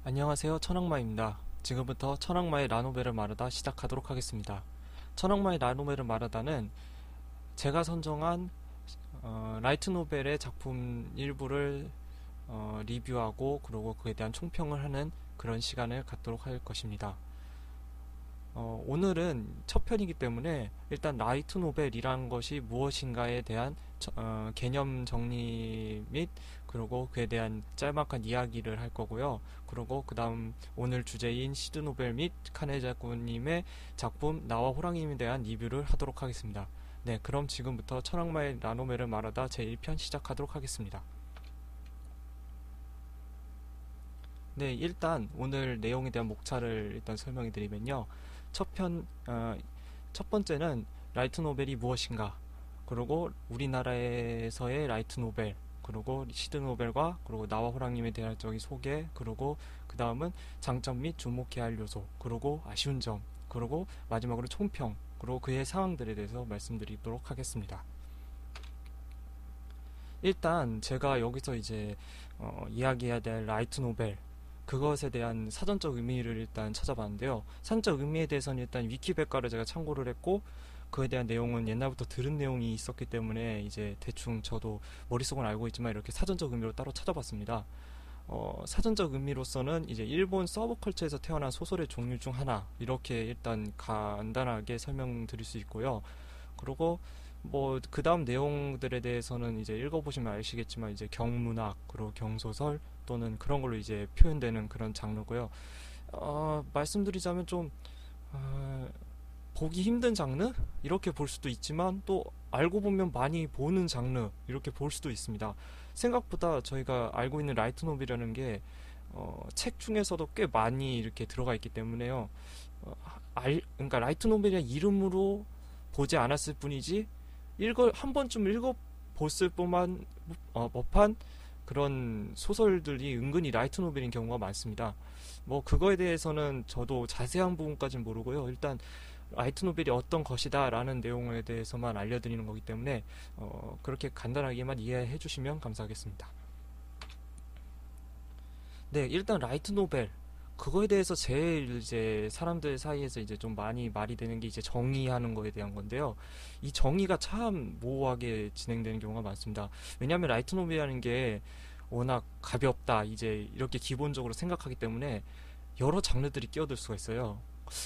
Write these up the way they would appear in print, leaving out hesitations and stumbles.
안녕하세요. 천악마입니다. 지금부터 천악마의 라노벨을 말하다 시작하도록 하겠습니다. 천악마의 라노벨을 말하다는 제가 선정한 라이트 노벨의 작품 일부를 리뷰하고 그리고 그에 대한 총평을 하는 그런 시간을 갖도록 할 것입니다. 오늘은 첫 편이기 때문에 일단 라이트 노벨이란 것이 무엇인가에 대한 개념 정리 및 그리고 그에 대한 짤막한 이야기를 할 거고요. 그리고 그 다음 오늘 주제인 시드 노벨 및 카네자쿠님의 작품 나와 호랑이님에 대한 리뷰를 하도록 하겠습니다. 네, 그럼 지금부터 천악마의 라노벨을 말하다 제1편 시작하도록 하겠습니다. 네, 일단 오늘 내용에 대한 목차를 일단 설명해 드리면요. 첫 편, 첫 번째는 라이트 노벨이 무엇인가, 그리고 우리나라에서의 라이트 노벨, 그리고 시드 노벨과 그리고 나와 호랑님에 대한 적인 소개, 그리고 그 다음은 장점 및 주목해야 할 요소, 그리고 아쉬운 점, 그리고 마지막으로 총평, 그리고 그의 상황들에 대해서 말씀드리도록 하겠습니다. 일단 제가 여기서 이제 이야기해야 될 라이트 노벨, 그것에 대한 사전적 의미를 일단 찾아봤는데요. 사전적 의미에 대해서는 일단 위키백과를 제가 참고를 했고, 그에 대한 내용은 옛날부터 들은 내용이 있었기 때문에 이제 대충 저도 머릿속은 알고 있지만 이렇게 사전적 의미로 따로 찾아봤습니다. 사전적 의미로서는 이제 일본 서브컬처에서 태어난 소설의 종류 중 하나, 이렇게 일단 간단하게 설명드릴 수 있고요. 그리고 뭐 그 다음 내용들에 대해서는 이제 읽어보시면 아시겠지만 이제 경문학 그리고 경소설 또는 그런 걸로 이제 표현되는 그런 장르고요. 말씀드리자면 좀 어, 보기 힘든 장르 이렇게 볼 수도 있지만 또 알고 보면 많이 보는 장르 이렇게 볼 수도 있습니다. 생각보다 저희가 알고 있는 라이트 노벨이라는 게 책 중에서도 꽤 많이 이렇게 들어가 있기 때문에요. 그러니까 라이트 노벨이란 이름으로 보지 않았을 뿐이지 한 번쯤 읽어봤을 법한 그런 소설들이 은근히 라이트 노벨인 경우가 많습니다. 뭐 그거에 대해서는 저도 자세한 부분까지는 모르고요. 일단 라이트 노벨이 어떤 것이다 라는 내용에 대해서만 알려드리는 거기 때문에 그렇게 간단하게만 이해해 주시면 감사하겠습니다. 네, 일단 라이트 노벨 그거에 대해서 제일 이제 사람들 사이에서 이제 좀 많이 말이 되는 게 이제 정의하는 거에 대한 건데요. 이 정의가 참 모호하게 진행되는 경우가 많습니다. 왜냐하면 라이트 노벨이라는 게 워낙 가볍다 이제 이렇게 기본적으로 생각하기 때문에 여러 장르들이 끼어들 수가 있어요.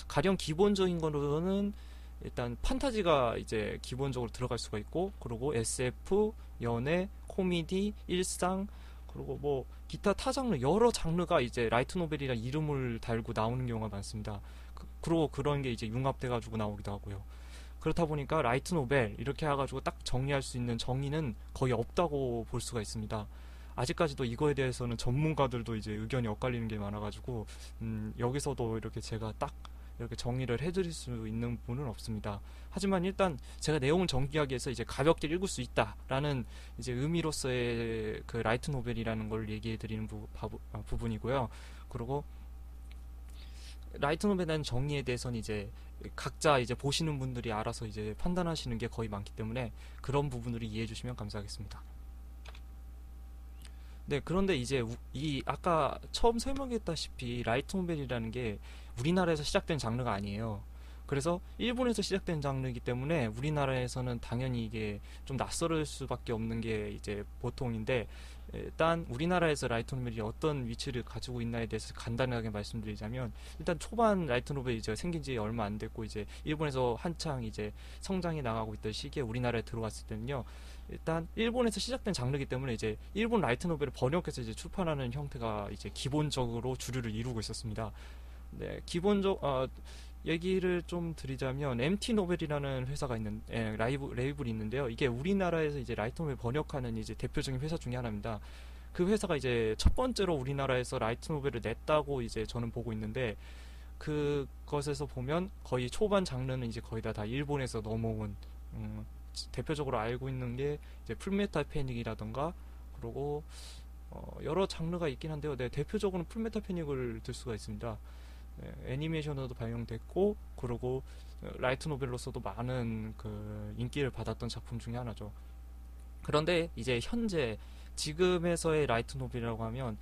가령 기본적인 거로는 일단 판타지가 이제 기본적으로 들어갈 수가 있고, 그리고 SF, 연애, 코미디, 일상, 그리고 뭐 기타 타 장르 여러 장르가 이제 라이트 노벨이라 이름을 달고 나오는 경우가 많습니다. 그리고 그런 게 이제 융합돼 가지고 나오기도 하고요. 그렇다 보니까 라이트 노벨 이렇게 해가지고 딱 정리할 수 있는 정의는 거의 없다고 볼 수가 있습니다. 아직까지도 이거에 대해서는 전문가들도 이제 의견이 엇갈리는 게 많아가지고 여기서도 이렇게 제가 딱 이렇게 정리를 해드릴 수 있는 부분은 없습니다. 하지만 일단 제가 내용을 정리하기 위해서 이제 가볍게 읽을 수 있다라는 이제 의미로서의 그 라이트 노벨이라는 걸 얘기해드리는 부분이고요. 그리고 라이트 노벨에 대한 정의에 대해서는 이제 각자 이제 보시는 분들이 알아서 이제 판단하시는 게 거의 많기 때문에 그런 부분들을 이해해 주시면 감사하겠습니다. 네, 그런데 이제 이 아까 처음 설명했다시피 라이트 노벨이라는 게 우리나라에서 시작된 장르가 아니에요. 그래서 일본에서 시작된 장르이기 때문에 우리나라에서는 당연히 이게 좀 낯설을 수밖에 없는 게 이제 보통인데, 일단 우리나라에서 라이트 노벨이 어떤 위치를 가지고 있나에 대해서 간단하게 말씀드리자면, 일단 초반 라이트 노벨이 이제 생긴 지 얼마 안 됐고 이제 일본에서 한창 이제 성장해 나가고 있던 시기에 우리나라에 들어왔을 때는요. 일단 일본에서 시작된 장르이기 때문에 이제 일본 라이트 노벨을 번역해서 이제 출판하는 형태가 이제 기본적으로 주류를 이루고 있었습니다. 네, 얘기를 좀 드리자면 MT 노벨이라는 회사가 레이블이 있는데요. 이게 우리나라에서 이제 라이트 노벨 번역하는 이제 대표적인 회사 중에 하나입니다. 그 회사가 이제 첫 번째로 우리나라에서 라이트 노벨을 냈다고 이제 저는 보고 있는데, 그것에서 보면 거의 초반 장르는 이제 거의 다 일본에서 넘어온 대표적으로 알고 있는 게 이제 풀메탈 패닉이라던가, 그리고 여러 장르가 있긴 한데요. 네, 대표적으로는 풀메탈 패닉을 들 수가 있습니다. 네, 애니메이션으로도 발명됐고, 그리고 라이트 노벨로서도 많은 그 인기를 받았던 작품 중에 하나죠. 그런데 이제 현재 지금에서의 라이트 노벨이라고 하면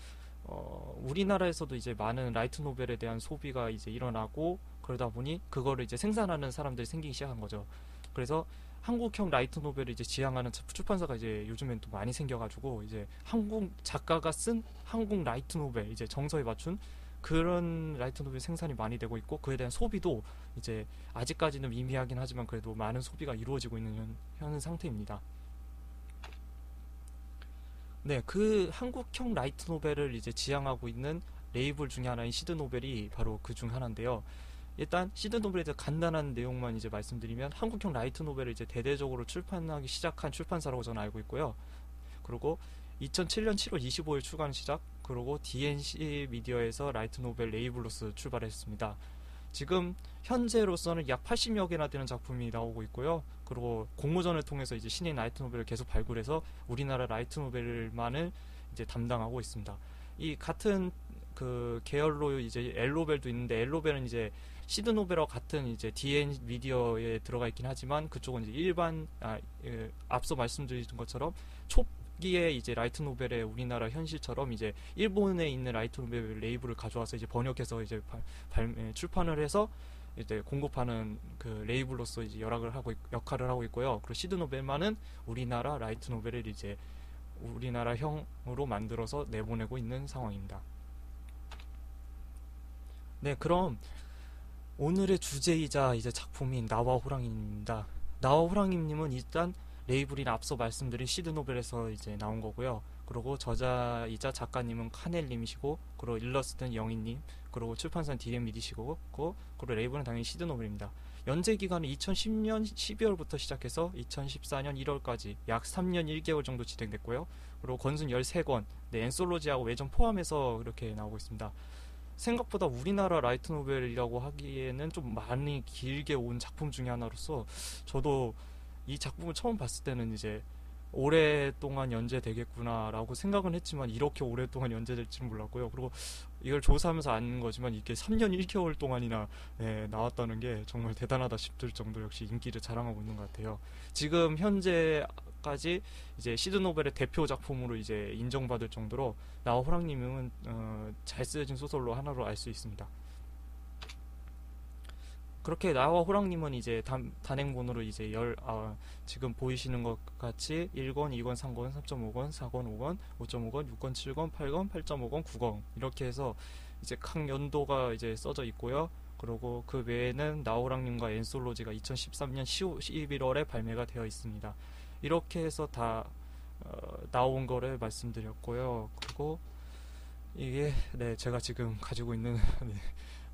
우리나라에서도 이제 많은 라이트 노벨에 대한 소비가 이제 일어나고 그러다 보니 그거를 이제 생산하는 사람들이 생기기 시작한 거죠. 그래서 한국형 라이트 노벨을 이제 지향하는 출판사가 이제 요즘엔 또 많이 생겨가지고 이제 한국 작가가 쓴 한국 라이트 노벨 이제 정서에 맞춘 그런 라이트 노벨 생산이 많이 되고 있고 그에 대한 소비도 이제 아직까지는 미미하긴 하지만 그래도 많은 소비가 이루어지고 있는 현 상태입니다. 네, 그 한국형 라이트 노벨을 이제 지향하고 있는 레이블 중에 하나인 시드 노벨이 바로 그 중 하나인데요. 일단 시드 노벨에 대해 간단한 내용만 이제 말씀드리면 한국형 라이트 노벨을 이제 대대적으로 출판하기 시작한 출판사라고 저는 알고 있고요. 그리고 2007년 7월 25일 출간 시작, 그리고 DNC 미디어에서 라이트 노벨 레이블로서 출발했습니다. 지금 현재로서는 약 80여 개나 되는 작품이 나오고 있고요. 그리고 공모전을 통해서 이제 신인 라이트 노벨을 계속 발굴해서 우리나라 라이트 노벨만을 이제 담당하고 있습니다. 이 같은 그 계열로 이제 엘로벨도 있는데 엘로벨은 이제 시드 노벨과 같은 이제 DN 미디어에 들어가 있긴 하지만 그쪽은 이제 앞서 말씀드린 것처럼 초기에 이제 라이트 노벨의 우리나라 현실처럼 이제 일본에 있는 라이트 노벨 레이블을 가져와서 이제 번역해서 이제 출판을 해서 이제 공급하는 그 레이블로서 이제 역할을 하고 있고요. 그리고 시드 노벨만은 우리나라 라이트 노벨을 이제 우리나라형으로 만들어서 내보내고 있는 상황입니다. 네, 그럼 오늘의 주제이자 이제 작품인 나와 호랑이입니다. 나와 호랑이님은 일단 레이블이나 앞서 말씀드린 시드 노벨에서 이제 나온 거고요. 그리고 저자이자 작가님은 카넬님이시고, 그리고 일러스트는 영희님, 그리고 출판사는 DM미디시고, 그리고 레이블은 당연히 시드 노벨입니다. 연재 기간은 2010년 12월부터 시작해서 2014년 1월까지 약 3년 1개월 정도 진행됐고요. 그리고 권순 13권, 네, 엔솔로지하고 외전 포함해서 이렇게 나오고 있습니다. 생각보다 우리나라 라이트 노벨이라고 하기에는 좀 많이 길게 온 작품 중에 하나로서 저도 이 작품을 처음 봤을 때는 이제 오랫동안 연재되겠구나라고 생각은 했지만 이렇게 오랫동안 연재될지는 몰랐고요. 그리고 이걸 조사하면서 아는 거지만 이게 3년 1개월 동안이나 나왔다는 게 정말 대단하다 싶을 정도 역시 인기를 자랑하고 있는 것 같아요. 지금 현재까지 이제 시드 노벨의 대표 작품으로 이제 인정받을 정도로 나와 호랑님은 잘 쓰여진 소설로 하나로 알 수 있습니다. 그렇게 나와 호랑님은 이제 단행본으로 이제 지금 보이시는 것 같이 1권, 2권, 3권, 3.5권, 4권, 5권, 5.5권, 6권, 7권, 8권, 8.5권, 9권 이렇게 해서 이제 각 연도가 이제 써져 있고요. 그리고 그 외에는 나호랑님과 엔솔로지가 2013년 11월에 발매가 되어 있습니다. 이렇게 해서 다 나온 거를 말씀드렸고요. 그리고 이게 제가 지금 가지고 있는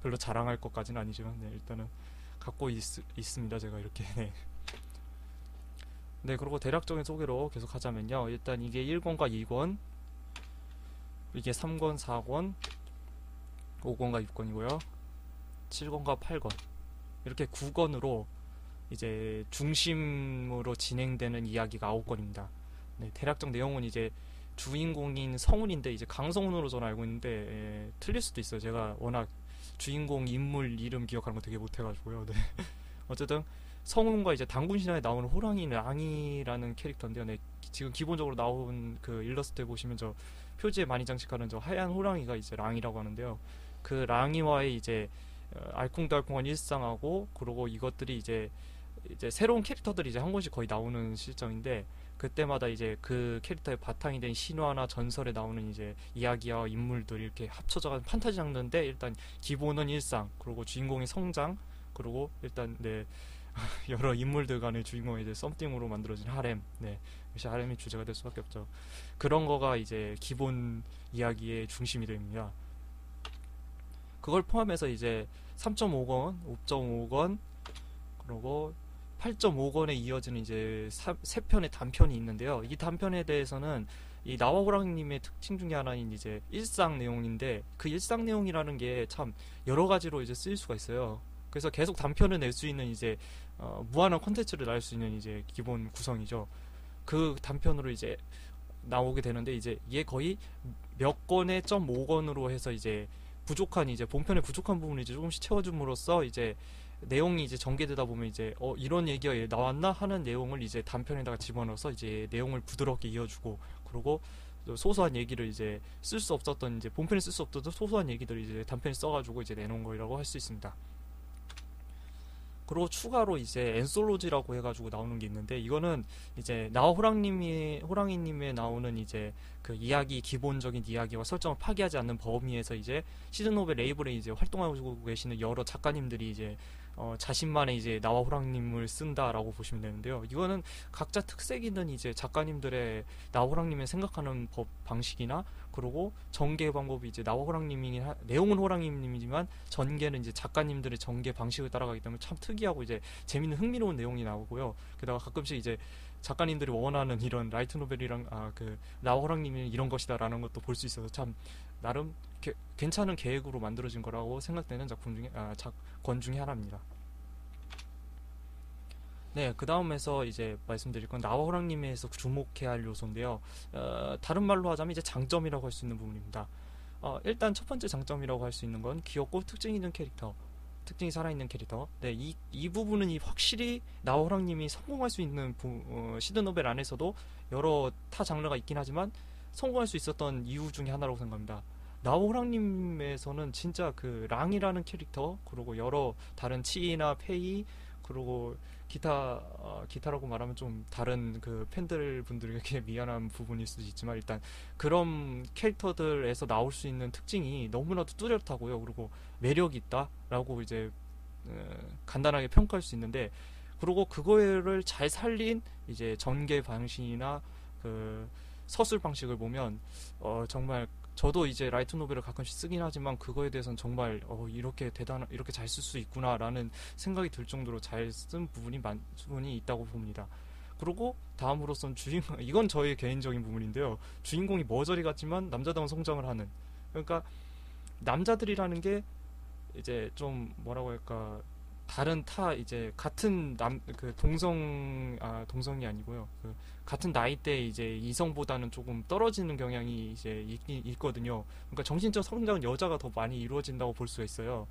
별로 자랑할 것까지는 아니지만 일단은 갖고 있습니다. 제가 이렇게 그리고 대략적인 소개로 계속 하자면요. 일단 이게 1권과 2권, 이게 3권, 4권, 5권과 6권이고요. 7권과 8권, 이렇게 9권으로 이제 중심으로 진행되는 이야기가 9권입니다. 대략적 내용은 이제 주인공인 성훈인데 이제 강성훈으로 저는 알고 있는데 틀릴 수도 있어요. 제가 워낙 주인공 인물 이름 기억하는 거 되게 못해가지고요. 어쨌든 성훈과 이제 당군 신화에 나오는 호랑이 랑이라는 캐릭터인데요. 지금 기본적으로 나온 그 일러스트에 보시면 저 표지에 많이 장식하는 저 하얀 호랑이가 이제 랑이라고 하는데요. 그 랑이와의 이제 알콩달콩한 일상하고, 그리고 이것들이 이제 새로운 캐릭터들이 이제 한 권씩 거의 나오는 실정인데, 그때마다 이제 그 캐릭터의 바탕이 된 신화나 전설에 나오는 이제 이야기와 인물들이 이렇게 합쳐져가지고 판타지 장르인데, 일단 기본은 일상, 그리고 주인공의 성장, 그리고 일단 여러 인물들 간의 주인공의 이제 썸띵으로 만들어진 하렘, 역시 하렘이 주제가 될 수밖에 없죠. 그런 거가 이제 기본 이야기의 중심이 됩니다. 그걸 포함해서 이제 3.5권, 5.5권, 그리고 8.5권에 이어지는 이제 세 편의 단편이 있는데요. 이 단편에 대해서는 이 나와 호랑이님의 특징 중에 하나인 이제 일상 내용인데, 그 일상 내용이라는 게 참 여러 가지로 이제 쓰일 수가 있어요. 그래서 계속 단편을 낼 수 있는 이제 무한한 콘텐츠를 낼 수 있는 이제 기본 구성이죠. 그 단편으로 이제 나오게 되는데, 이제 이게 거의 몇 권의 0.5권으로 해서 이제 부족한 이제 본편의 부족한 부분을 이제 조금씩 채워줌으로써 이제 내용이 이제 전개되다 보면 이제 이런 얘기가 나왔나 하는 내용을 이제 단편에다가 집어넣어서 이제 내용을 부드럽게 이어주고, 그리고 소소한 얘기를 이제 쓸 수 없었던 이제 본편에 쓸 수 없었던 소소한 얘기들을 이제 단편에 써가지고 이제 내놓은 거라고 할 수 있습니다. 그리고 추가로 이제 엔솔로지라고 해가지고 나오는 게 있는데 이거는 이제 나와 호랑이님에 나오는 이제 그 이야기 기본적인 이야기와 설정을 파기하지 않는 범위에서 이제 시즌노벨 레이블에 이제 활동하고 계시는 여러 작가님들이 이제 자신만의 이제 나와 호랑님을 쓴다라고 보시면 되는데요. 이거는 각자 특색 있는 이제 작가님들의 나와 호랑님의 생각하는 법 방식이나 그리고 전개 방법이 이제 나와 호랑님이 내용은 호랑님이지만 전개는 이제 작가님들의 전개 방식을 따라가기 때문에 참 특이하고 이제 재밌는 흥미로운 내용이 나오고요. 게다가 가끔씩 이제 작가님들이 원하는 이런 라이트 노벨이랑 그 나와 호랑님이 이런 것이다라는 것도 볼 수 있어서 참 나름 괜찮은 계획으로 만들어진 거라고 생각되는 작품 중에 권 중에 하나입니다. 네, 그 다음에서 이제 말씀드릴 건 나와 호랑님에서 주목해야 할 요소인데요. 다른 말로 하자면 이제 장점이라고 할 수 있는 부분입니다. 일단 첫 번째 장점이라고 할 수 있는 건 귀엽고 특징 있는 캐릭터, 특징이 살아있는 캐릭터. 네, 이 부분은 확실히 나와 호랑님이 성공할 수 있는 시드노벨 안에서도 여러 타 장르가 있긴 하지만 성공할 수 있었던 이유 중에 하나라고 생각합니다. 나와 호랑님에서는 진짜 그 랑이라는 캐릭터 그리고 여러 다른 치이나 페이 그리고 기타라고 말하면 좀 다른 그 팬들 분들에게 미안한 부분일 수도 있지만 일단 그런 캐릭터들에서 나올 수 있는 특징이 너무나도 뚜렷하고요. 그리고 매력이 있다라고 이제 간단하게 평가할 수 있는데 그리고 그거를 잘 살린 이제 전개 방식이나 그 서술 방식을 보면 정말 저도 이제 라이트 노벨을 가끔씩 쓰긴 하지만 그거에 대해서는 정말 이렇게 이렇게 잘 쓸 수 있구나라는 생각이 들 정도로 잘 쓴 부분이 있다고 봅니다. 그리고 다음으로선 주인공 이건 저의 개인적인 부분인데요. 주인공이 머저리 같지만 남자다운 성장을 하는 그러니까 남자들이라는 게 이제 좀 뭐라고 할까 다른 이제 같은 동성이 아니고요. 같은 나이대 이제 이성보다는 조금 떨어지는 경향이 이제 있거든요. 그러니까 정신적 성장은 여자가 더 많이 이루어진다고 볼 수가 있어요.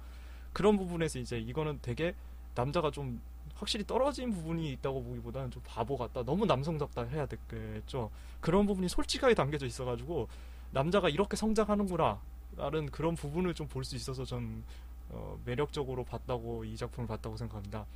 그런 부분에서 이제 이거는 되게 남자가 좀 확실히 떨어진 부분이 있다고 보기보다는 좀 바보 같다. 너무 남성답다 해야 되겠죠. 그런 부분이 솔직하게 담겨져 있어가지고 남자가 이렇게 성장하는구나 라는 그런 부분을 좀 볼 수 있어서 전 매력적으로 이 작품을 봤다고 생각합니다.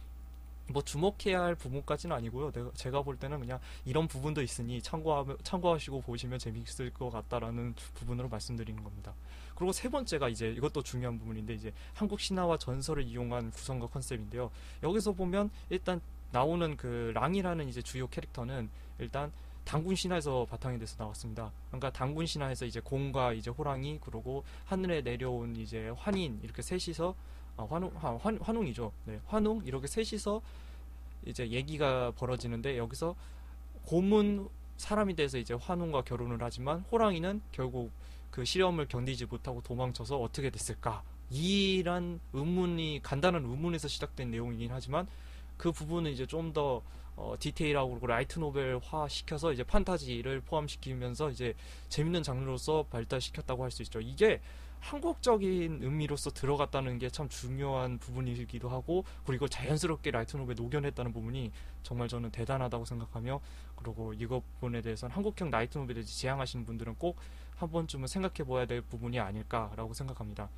뭐 주목해야 할 부분까지는 아니고요. 제가 볼 때는 그냥 이런 부분도 있으니 참고하시고 보시면 재밌을 것 같다라는 부분으로 말씀드리는 겁니다. 그리고 세 번째가 이제 이것도 중요한 부분인데 이제 한국 신화와 전설을 이용한 구성과 컨셉인데요. 여기서 보면 일단 나오는 그 랑이라는 이제 주요 캐릭터는 일단 단군 신화에서 바탕이 돼서 나왔습니다. 그러니까 단군 신화에서 이제 곰과 이제 호랑이 그리고 하늘에 내려온 이제 환인 이렇게 셋이서 환웅이죠. 네, 환웅 이렇게 셋이서 이제 얘기가 벌어지는데 여기서 곰은 사람이 돼서 이제 환웅과 결혼을 하지만 호랑이는 결국 그 시험을 견디지 못하고 도망쳐서 어떻게 됐을까? 이란 간단한 의문에서 시작된 내용이긴 하지만 그 부분은 이제 좀 더 디테일하고 그리고 라이트 노벨화 시켜서 이제 판타지를 포함시키면서 이제 재밌는 장르로서 발달시켰다고 할 수 있죠. 이게 한국적인 의미로서 들어갔다는 게 참 중요한 부분이기도 하고 그리고 자연스럽게 라이트 노벨 녹여냈다는 부분이 정말 저는 대단하다고 생각하며 그리고 이것 부분에 대해서는 한국형 라이트 노벨을 지향하시는 분들은 꼭 한 번쯤은 생각해 봐야 될 부분이 아닐까라고 생각합니다.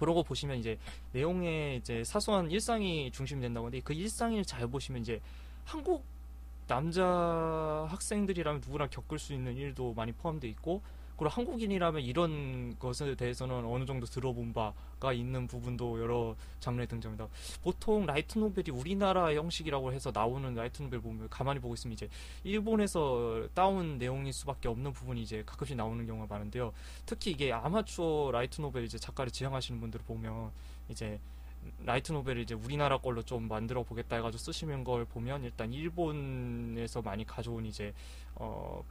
그러고 보시면 이제 내용에 이제 사소한 일상이 중심이 된다고 하는데 그 일상을 잘 보시면 이제 한국 남자 학생들이라면 누구나 겪을 수 있는 일도 많이 포함되어 있고 그리고 한국인이라면 이런 것에 대해서는 어느 정도 들어본 바가 있는 부분도 여러 장르에 등장합니다. 보통 라이트 노벨이 우리나라 형식이라고 해서 나오는 라이트 노벨 보면 가만히 보고 있으면 이제 일본에서 따온 내용일 수밖에 없는 부분이 이제 가끔씩 나오는 경우가 많은데요. 특히 이게 아마추어 라이트 노벨 이제 작가를 지향하시는 분들을 보면 이제 라이트 노벨을 이제 우리나라 걸로 좀 만들어 보겠다 해가지고 쓰시는 걸 보면 일단 일본에서 많이 가져온 이제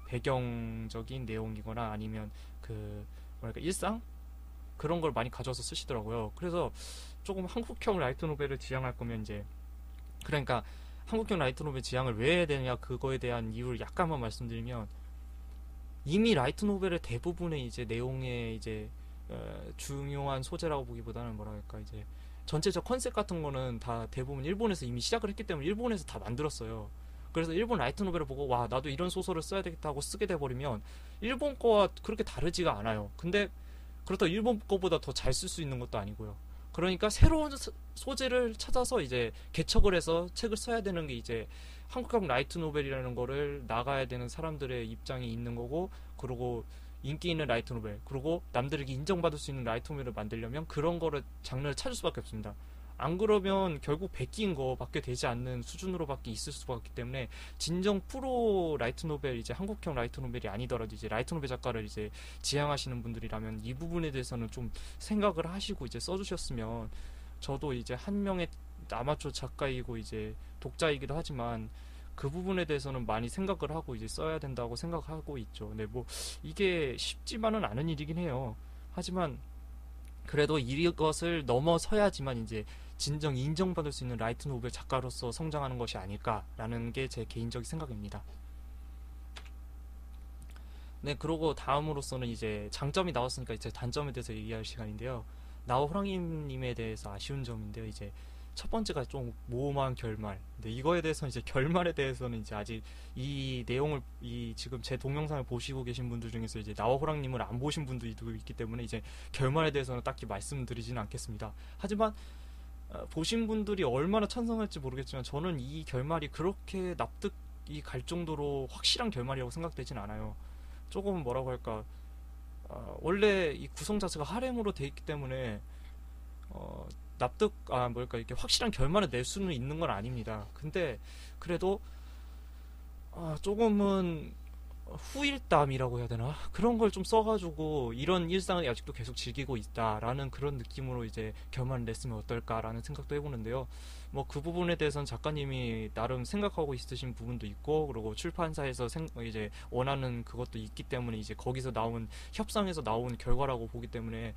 배경적인 내용이거나 아니면 그 뭐랄까 일상 그런 걸 많이 가져와서 쓰시더라고요. 그래서 조금 한국형 라이트 노벨을 지향할 거면 이제 그러니까 한국형 라이트 노벨 지향을 왜 해야 되느냐 그거에 대한 이유를 약간만 말씀드리면 이미 라이트 노벨의 대부분의 이제 내용의 이제 중요한 소재라고 보기보다는 뭐랄까 이제 전체적 컨셉 같은 거는 다 대부분 일본에서 이미 시작을 했기 때문에 일본에서 다 만들었어요. 그래서 일본 라이트 노벨을 보고 와 나도 이런 소설을 써야 되겠다 하고 쓰게 돼버리면 일본 거와 그렇게 다르지가 않아요. 근데 그렇다고 일본 거보다 더 잘 쓸 수 있는 것도 아니고요. 그러니까 새로운 소재를 찾아서 이제 개척을 해서 책을 써야 되는 게 이제 한국형 라이트 노벨이라는 거를 나가야 되는 사람들의 입장이 있는 거고, 그리고 인기 있는 라이트 노벨, 그리고 남들에게 인정받을 수 있는 라이트 노벨을 만들려면 그런 거를 장르를 찾을 수밖에 없습니다. 안 그러면 결국 베낀 거밖에 되지 않는 수준으로밖에 있을 수밖에 없기 때문에 진정 프로 라이트 노벨, 이제 한국형 라이트 노벨이 아니더라도 이제 라이트 노벨 작가를 이제 지향하시는 분들이라면 이 부분에 대해서는 좀 생각을 하시고 이제 써주셨으면, 저도 이제 한 명의 아마추어 작가이고 이제 독자이기도 하지만 그 부분에 대해서는 많이 생각을 하고 이제 써야 된다고 생각하고 있죠. 네, 뭐 이게 쉽지만은 않은 일이긴 해요. 하지만 그래도 이것을 넘어서야지만 이제 진정 인정받을 수 있는 라이트 노벨 작가로서 성장하는 것이 아닐까라는 게 제 개인적인 생각입니다. 네, 그러고 다음으로서는 이제 장점이 나왔으니까 이제 단점에 대해서 얘기할 시간인데요. 나호 호랑이님에 대해서 아쉬운 점인데요. 이제 첫 번째가 좀 모호한 결말. 근데 이거에 대해서는 이제 결말에 대해서는 이제 아직 이 내용을 이 지금 제 동영상을 보시고 계신 분들 중에서 이제 나와 호랑님을 안 보신 분들도 있기 때문에 이제 결말에 대해서는 딱히 말씀드리지는 않겠습니다. 하지만 보신 분들이 얼마나 찬성할지 모르겠지만 저는 이 결말이 그렇게 납득이 갈 정도로 확실한 결말이라고 생각되진 않아요. 조금 뭐라고 할까, 원래 이 구성 자체가 하렘으로 돼 있기 때문에 뭐랄까, 이렇게 확실한 결말을 낼 수는 있는 건 아닙니다. 근데 그래도 조금은 후일담이라고 해야 되나? 그런 걸 좀 써가지고 이런 일상을 아직도 계속 즐기고 있다라는 그런 느낌으로 이제 결말을 냈으면 어떨까라는 생각도 해보는데요. 뭐 그 부분에 대해서는 작가님이 나름 생각하고 있으신 부분도 있고, 그리고 출판사에서 이제 원하는 그것도 있기 때문에 이제 거기서 나온 협상에서 나온 결과라고 보기 때문에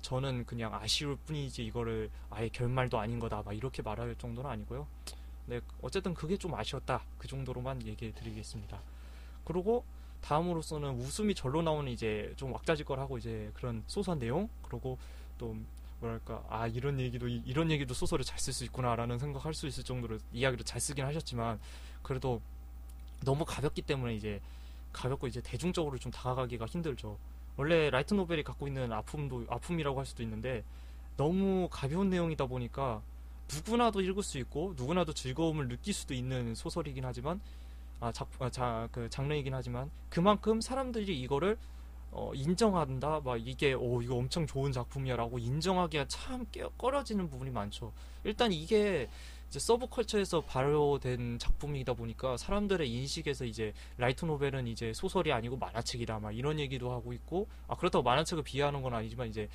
저는 그냥 아쉬울 뿐이지 이거를 아예 결말도 아닌 거다 막 이렇게 말할 정도는 아니고요. 네, 어쨌든 그게 좀 아쉬웠다, 그 정도로만 얘기해 드리겠습니다. 그리고 다음으로서는 웃음이 절로 나오는 이제 좀 왁자지껄하고 이제 그런 소소한 내용, 그리고 또 뭐랄까, 이런 얘기도 소설을 잘 쓸 수 있구나라는 생각할 수 있을 정도로 이야기를 잘 쓰긴 하셨지만 그래도 너무 가볍기 때문에 이제 가볍고 이제 대중적으로 좀 다가가기가 힘들죠. 원래 라이트 노벨이 갖고 있는 아픔이라고 할 수도 있는데 너무 가벼운 내용이다 보니까 누구나도 읽을 수 있고 누구나도 즐거움을 느낄 수도 있는 소설이긴 하지만 그 장르이긴 하지만 그만큼 사람들이 이거를 인정한다, 막 이거 엄청 좋은 작품이야라고 인정하기가 참 꺼려지는 부분이 많죠. 일단 이게 이제 서브컬처에서 발효된 작품이다 보니까 사람들의 인식에서 이제 라이트 노벨은 이제 소설이 아니고 만화책이다 막 이런 얘기도 하고 있고, 그렇다고 만화책을 비하하는 건 아니지만 이제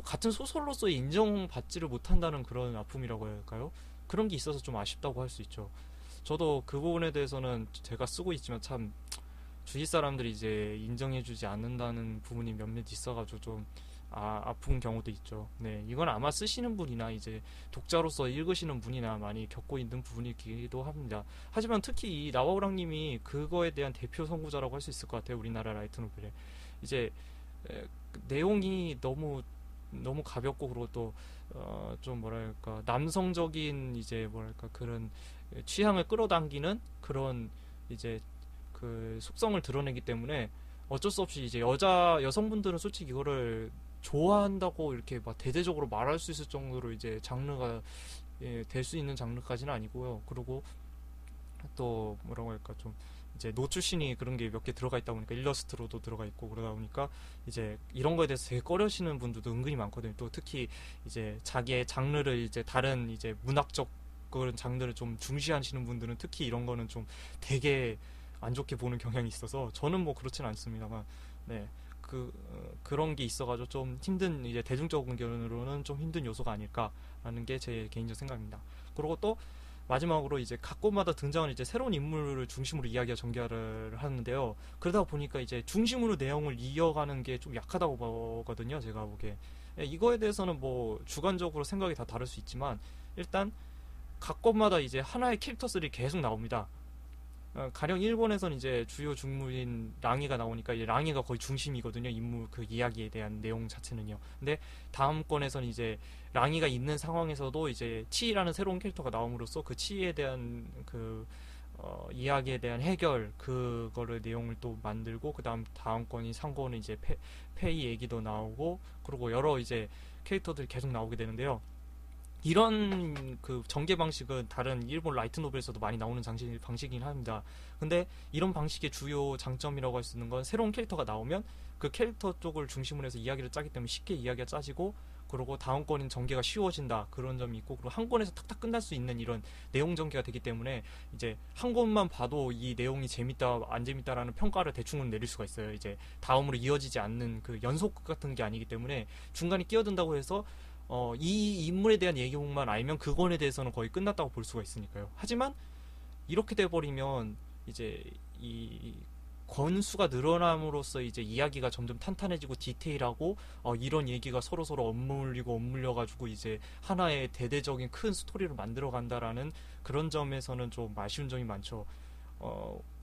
같은 소설로서 인정받지를 못한다는 그런 아픔이라고 해야 할까요? 그런 게 있어서 좀 아쉽다고 할 수 있죠. 저도 그 부분에 대해서는 제가 쓰고 있지만 참 주위 사람들이 이제 인정해주지 않는다는 부분이 몇몇 있어가지고 좀 아픈 경우도 있죠. 네, 이건 아마 쓰시는 분이나 이제 독자로서 읽으시는 분이나 많이 겪고 있는 부분이기도 합니다. 하지만 특히 이 나와우랑님이 그거에 대한 대표 선구자라고 할 수 있을 것 같아요. 우리나라 라이트 노벨에 이제 내용이 너무 가볍고, 그리고 또 좀 뭐랄까 남성적인 이제 뭐랄까 그런 취향을 끌어당기는 그런 이제 그 속성을 드러내기 때문에 어쩔 수 없이 이제 여성분들은 솔직히 이거를 좋아한다고 이렇게 막 대대적으로 말할 수 있을 정도로 이제 장르가 될 수 있는 장르까지는 아니고요. 그리고 또 뭐라고 할까, 좀 이제 노출신이 그런 게 몇 개 들어가 있다 보니까 일러스트로도 들어가 있고 그러다 보니까 이제 이런 거에 대해서 되게 꺼려시는 분들도 은근히 많거든요. 또 특히 이제 자기의 장르를 이제 다른 이제 문학적 그런 장르를 좀 중시하시는 분들은 특히 이런 거는 좀 되게 안 좋게 보는 경향이 있어서 저는 뭐 그렇진 않습니다만, 네, 그런 게 있어가지고 좀 힘든, 이제 대중적인 견으로는 좀 힘든 요소가 아닐까라는 게 제 개인적 생각입니다. 그리고 또 마지막으로 이제 각 곳마다 등장하는 이제 새로운 인물을 중심으로 이야기가 전개를 하는데요. 그러다 보니까 이제 중심으로 내용을 이어가는 게 좀 약하다고 보거든요, 제가 보기에. 이거에 대해서는 뭐 주관적으로 생각이 다 다를 수 있지만 일단 각 곳마다 이제 하나의 캐릭터들이 계속 나옵니다. 가령 일본에서는 이제 주요 중물인 랑이가 나오니까 이제 랑이가 거의 중심이거든요. 인물 그 이야기에 대한 내용 자체는요. 근데 다음 건에서는 이제 랑이가 있는 상황에서도 이제 치이라는 새로운 캐릭터가 나옴으로써 그 치이에 대한 그 이야기에 대한 해결 그거를 내용을 또 만들고 다음 건이 상고는 이제 페이 얘기도 나오고 그리고 여러 이제 캐릭터들이 계속 나오게 되는데요. 이런 그 전개 방식은 다른 일본 라이트 노벨에서도 많이 나오는 방식이긴 합니다. 근데 이런 방식의 주요 장점이라고 할 수 있는 건 새로운 캐릭터가 나오면 그 캐릭터 쪽을 중심으로 해서 이야기를 짜기 때문에 쉽게 이야기가 짜지고 그리고 다음 권인 전개가 쉬워진다 그런 점이 있고 그리고 한 권에서 탁탁 끝날 수 있는 이런 내용 전개가 되기 때문에 이제 한 권만 봐도 이 내용이 재밌다 안 재밌다라는 평가를 대충은 내릴 수가 있어요. 이제 다음으로 이어지지 않는 그 연속 같은 게 아니기 때문에 중간에 끼어든다고 해서 이 인물에 대한 얘기만 알면 그 권에 대해서는 거의 끝났다고 볼 수가 있으니까요. 하지만 이렇게 돼버리면 이제 이 권수가 늘어남으로써 이제 이야기가 점점 탄탄해지고 디테일하고 이런 얘기가 서로 엇물려가지고 이제 하나의 대대적인 큰 스토리를 만들어 간다라는 그런 점에서는 좀 아쉬운 점이 많죠.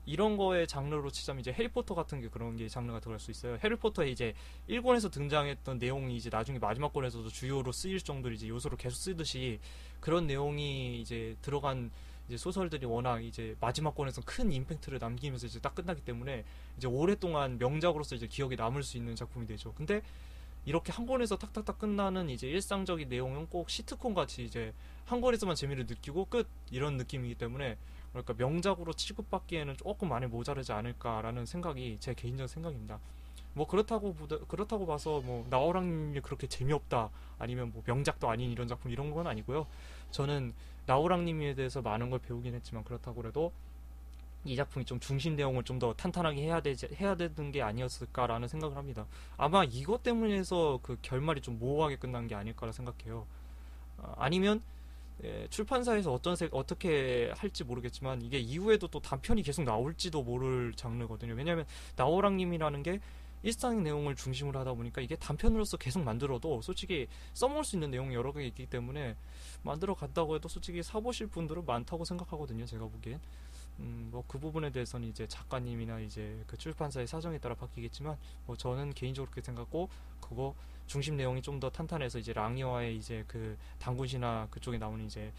이런 거의 장르로 치자면 이제 해리포터 같은 게 그런 게 장르가 들어갈 수 있어요. 해리포터에 이제 1권에서 등장했던 내용이 이제 나중에 마지막 권에서도 주요로 쓰일 정도로 이제 요소로 계속 쓰듯이 그런 내용이 이제 들어간 이제 소설들이 워낙 이제 마지막 권에서 큰 임팩트를 남기면서 이제 딱 끝나기 때문에 이제 오랫동안 명작으로서 이제 기억에 남을 수 있는 작품이 되죠. 근데 이렇게 한 권에서 탁탁탁 끝나는 이제 일상적인 내용은 꼭 시트콤 같이 이제 한 권에서만 재미를 느끼고 끝 이런 느낌이기 때문에 그러니까 명작으로 취급받기에는 조금 많이 모자르지 않을까라는 생각이 제 개인적 생각입니다. 뭐 그렇다고 봐서 뭐 나오랑님이 그렇게 재미없다 아니면 뭐 명작도 아닌 이런 작품 이런 건 아니고요. 저는 나오랑님에 대해서 많은 걸 배우긴 했지만 그렇다고 해도 이 작품이 좀 중심 내용을 좀 더 탄탄하게 해야 되는 게 아니었을까라는 생각을 합니다. 아마 이것 때문에서 그 결말이 좀 모호하게 끝난 게 아닐까라 생각해요. 아니면 출판사에서 어떻게 할지 모르겠지만 이게 이후에도 또 단편이 계속 나올지도 모를 장르거든요. 왜냐하면 나오랑님이라는 게 일상 내용을 중심으로 하다 보니까 이게 단편으로서 계속 만들어도 솔직히 써먹을 수 있는 내용이 여러 개 있기 때문에 만들어 간다고 해도 솔직히 사보실 분들은 많다고 생각하거든요. 제가 보기엔. 뭐 그 부분에 대해서는 이제 작가님이나 이제 그 출판사의 사정에 따라 바뀌겠지만 뭐 저는 개인적으로 그렇게 생각하고 그거 중심 내용이 좀 더 탄탄해서 이제 랑이와의 이제 그 당군시나 그쪽에 나오는 이제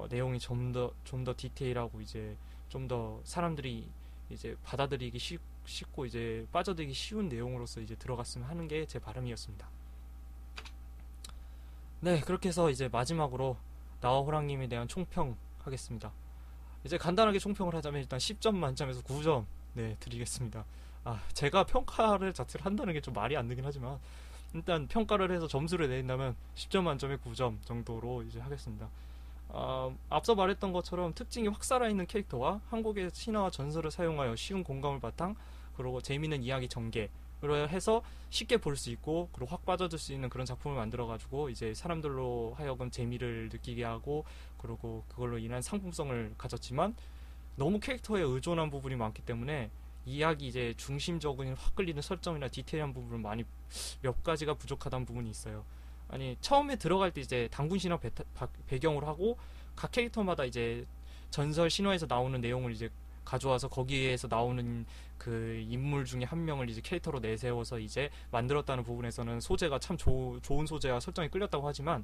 내용이 좀 더 디테일하고 이제 좀 더 사람들이 이제 받아들이기 쉽고 이제 빠져들기 쉬운 내용으로서 이제 들어갔으면 하는 게 제 바람이었습니다. 네, 그렇게 해서 이제 마지막으로 나와 호랑님에 대한 총평 하겠습니다. 이제 간단하게 총평을 하자면 일단 10점 만점에서 9점 네 드리겠습니다. 제가 평가를 자체를 한다는 게 좀 말이 안 되긴 하지만 일단 평가를 해서 점수를 내린다면 10점 만점에 9점 정도로 이제 하겠습니다. 앞서 말했던 것처럼 특징이 확 살아있는 캐릭터와 한국의 신화와 전설을 사용하여 쉬운 공감을 바탕 그리고 재미있는 이야기 전개로 해서 쉽게 볼 수 있고 그리고 확 빠져들 수 있는 그런 작품을 만들어가지고 이제 사람들로 하여금 재미를 느끼게 하고 그리고 그걸로 인한 상품성을 가졌지만 너무 캐릭터에 의존한 부분이 많기 때문에 이야기 이제 중심적인 확 끌리는 설정이나 디테일한 부분은 많이 몇 가지가 부족하다는 부분이 있어요. 아니 처음에 들어갈 때 이제 당군 신화 배경으로 하고 각 캐릭터마다 이제 전설 신화에서 나오는 내용을 이제 가져와서 거기에서 나오는 그 인물 중에 한 명을 이제 캐릭터로 내세워서 이제 만들었다는 부분에서는 소재가 참 좋은 소재와 설정이 끌렸다고 하지만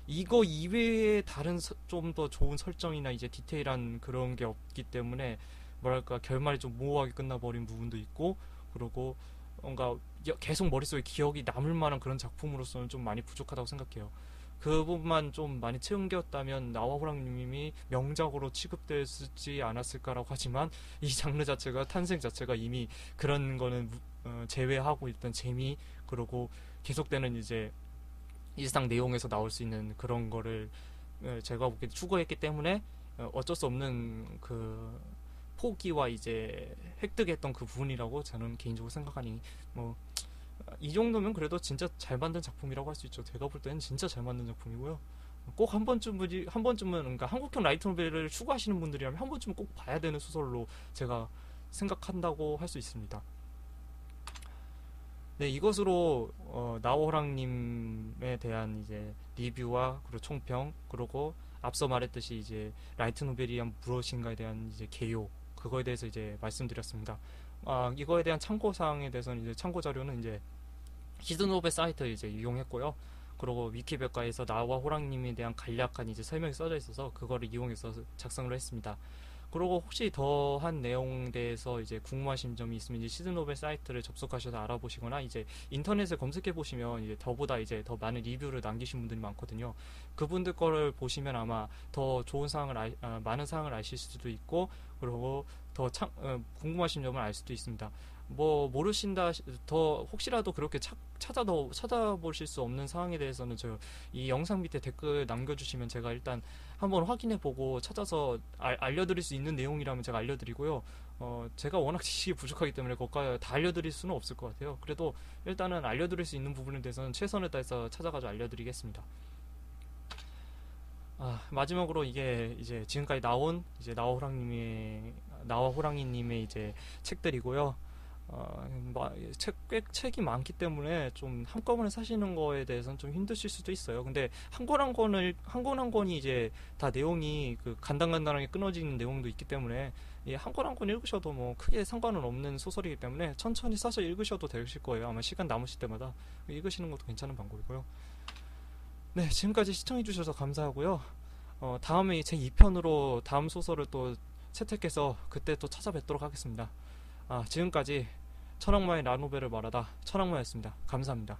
이거 이외에 다른 좀 더 좋은 설정이나 이제 디테일한 그런 게 없기 때문에 뭐랄까 결말이 좀 모호하게 끝나버린 부분도 있고 그리고 뭔가 계속 머릿속에 기억이 남을 만한 그런 작품으로서는 좀 많이 부족하다고 생각해요. 그 부분만 좀 많이 채운겼다면 나와 호랑님이 명작으로 취급됐지 않았을까라고 하지만 이 장르 자체가 탄생 자체가 이미 그런 거는 제외하고 일단 재미 그리고 계속되는 이제 일상 내용에서 나올 수 있는 그런 거를 제가 보기에 추구했기 때문에 어쩔 수 없는 그 포기와 이제 획득했던 그 부분이라고 저는 개인적으로 생각하니 뭐 이 정도면 그래도 진짜 잘 만든 작품이라고 할 수 있죠. 제가 볼 때는 진짜 잘 만든 작품이고요. 꼭 한 번쯤은 그러니까 한국형 라이트 노벨을 추구하시는 분들이라면 한 번쯤은 꼭 봐야 되는 소설로 제가 생각한다고 할 수 있습니다. 네, 이것으로 나호랑님에 대한 이제 리뷰와 그리고 총평 그리고 앞서 말했듯이 이제 라이트 노벨이 무엇인가에 대한 이제 개요 그거에 대해서 이제 말씀드렸습니다. 이거에 대한 참고 사항에 대해서는 이제 참고 자료는 이제 히든노벨 사이트 이제 이용했고요. 그리고 위키백과에서 나와 호랑님에 대한 간략한 이제 설명이 써져 있어서 그거를 이용해서 작성을 했습니다. 그리고 혹시 더한 내용에 대해서 이제 궁금하신 점이 있으면 이제 시드노벨 사이트를 접속하셔서 알아보시거나 이제 인터넷에 검색해 보시면 이제 저보다 이제 더 많은 리뷰를 남기신 분들이 많거든요. 그분들 거를 보시면 아마 더 좋은 사항을 많은 사항을 아실 수도 있고 그리고 더 궁금하신 점을 알 수도 있습니다. 뭐 모르신다 더 혹시라도 그렇게 찾아보실 수 없는 사항에 대해서는 저 이 영상 밑에 댓글 남겨주시면 제가 일단 한번 확인해보고 찾아서 알려드릴 수 있는 내용이라면 제가 알려드리고요. 제가 워낙 지식이 부족하기 때문에 그것까지 다 알려드릴 수는 없을 것 같아요. 그래도 일단은 알려드릴 수 있는 부분에 대해서는 최선을 다해서 찾아가지고 알려드리겠습니다. 마지막으로 이게 이제 지금까지 나온 이제 나와 호랑이님의 이제 책들이고요. 책이 많기 때문에 좀 한꺼번에 사시는 거에 대해서는 좀 힘드실 수도 있어요. 근데 한 권이 이제 다 내용이 그 간단간단하게 끊어지는 내용도 있기 때문에 한 권 한 권 읽으셔도 뭐 크게 상관은 없는 소설이기 때문에 천천히 사서 읽으셔도 되실 거예요. 아마 시간 남으실 때마다 읽으시는 것도 괜찮은 방법이고요. 네, 지금까지 시청해주셔서 감사하고요. 다음에 제 2편으로 다음 소설을 또 채택해서 그때 또 찾아뵙도록 하겠습니다. 지금까지 천악마의 라노벨을 말하다 천악마였습니다. 감사합니다.